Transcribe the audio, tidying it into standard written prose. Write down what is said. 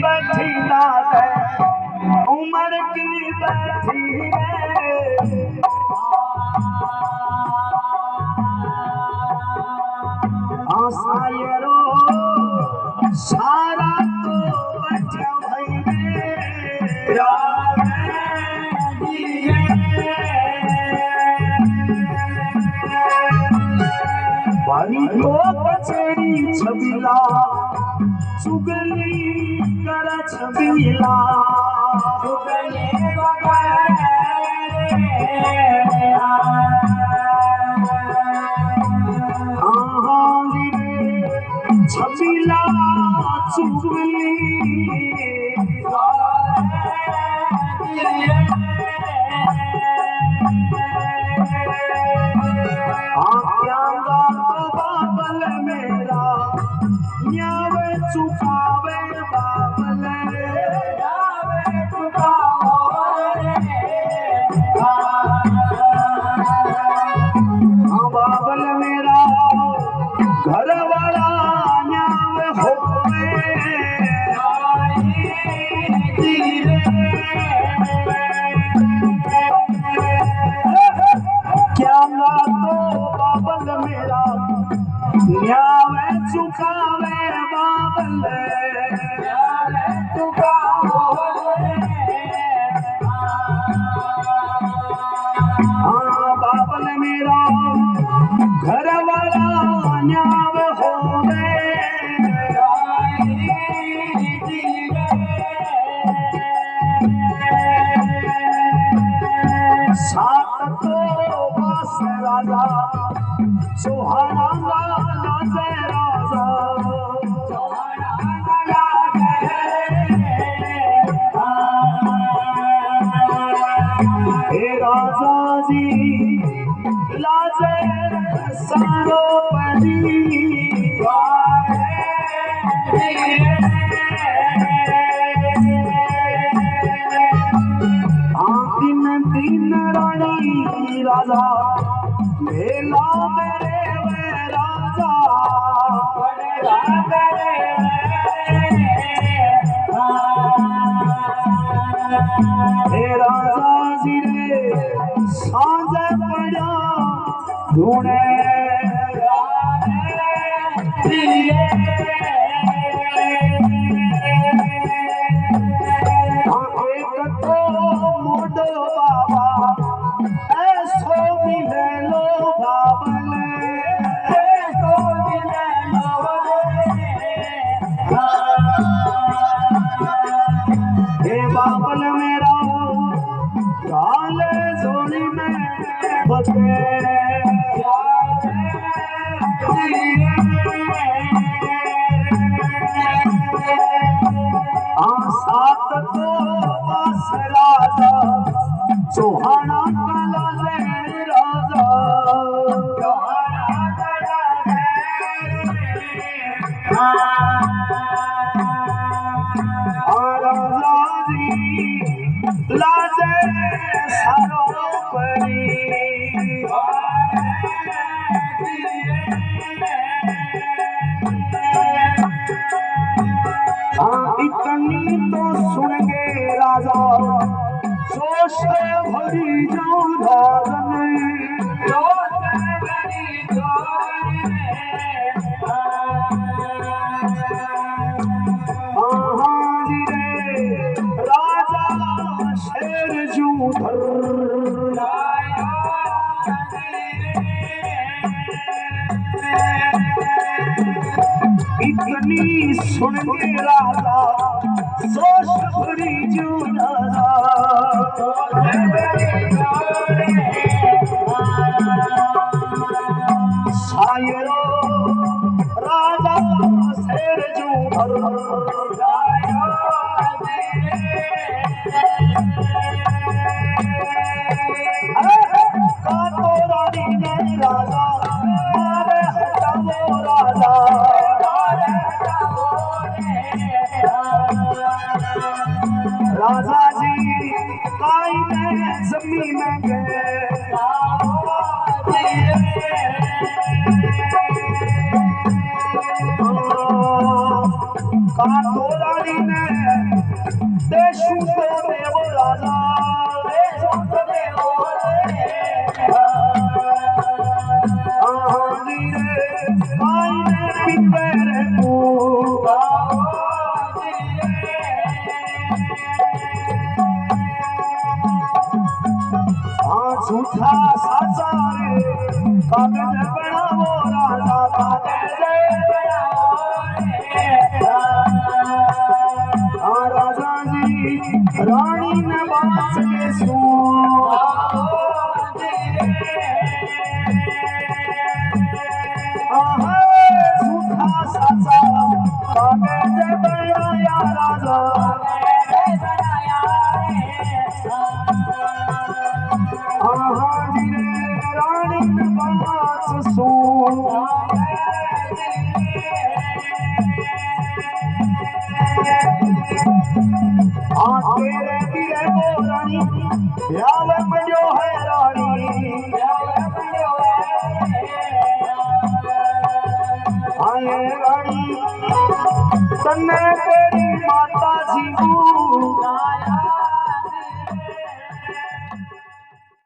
बैठी दाद उम्र की बैठी आसायरो सारा तो बचा भाई बारी को कचेरी छबिला चुगली कर छबिला छबिला चुगली बाबल मेरा न्यावे चुकावे बाबल बाबल मेरा घर वाला न्यावे होवे क्या ना तो बाबल मेरा न्यावे चुकावे बाबल हाँ बाबल मेरा घर वाला न्याव होवे सात तो बस राजा सुहाना लाजे राजा हे राजा जी लाजे सारो परी दिन दिन रानी राजा मेला मेरे वे राजा हे राजा जी रे सांझ पड़ा ढूंढे एक तो मोडो बाबा ऐसो मिले लो बाबल ऐसो मिले लो हे बाबल मेरा काले जोड़ी में बचे सात तो बस राजा सुहाना काला जैन राजा राजा जी लाजे सारो परी इतनी तो सुन के राजा जोश भरी जो राजन राजा शेर जूधर इतनी सुन के राजा सोच भरी जो राजा शायरो राजा शेर जूधर का तो रानी ने राजा मारे हटाओ राजा राजा जी काई में जमीन में गए का तो रानी ने देशु तो देव राजा देशु तो देव जी रे काई पिंपर को झूठा साचा रे कागज बनावो राजा कागज राजा जी रानी ने बात के झूठा साचा कागज बनाया राजा रानी ने बात सुन तेरे दिले को रानी ब्याह बनो है रानी आए रानी तन्ने तेरी माता जी